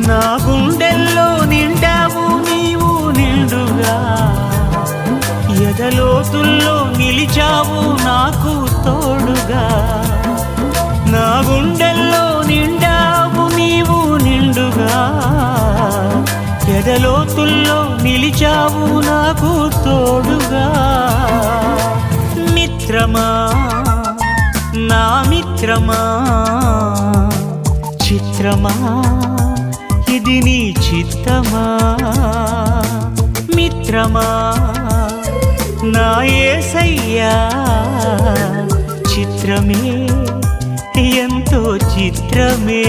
నా గుండెల్లో నిండావు నీవు నిండుగా, ఎదలోతుల్లో నిలిచావు నాకు తోడుగా. నా గుండెల్లో నిండావు నీవు నిండుగా, ఎదలోతుల్లో నిలిచావు నాకు తోడుగా. మిత్రమా నా మిత్రమా, చిత్రమా ఇది నీ చిత్తమా. మిత్రమా నా యేసయ్యా, చిత్రమే ఎంతో చిత్రమే.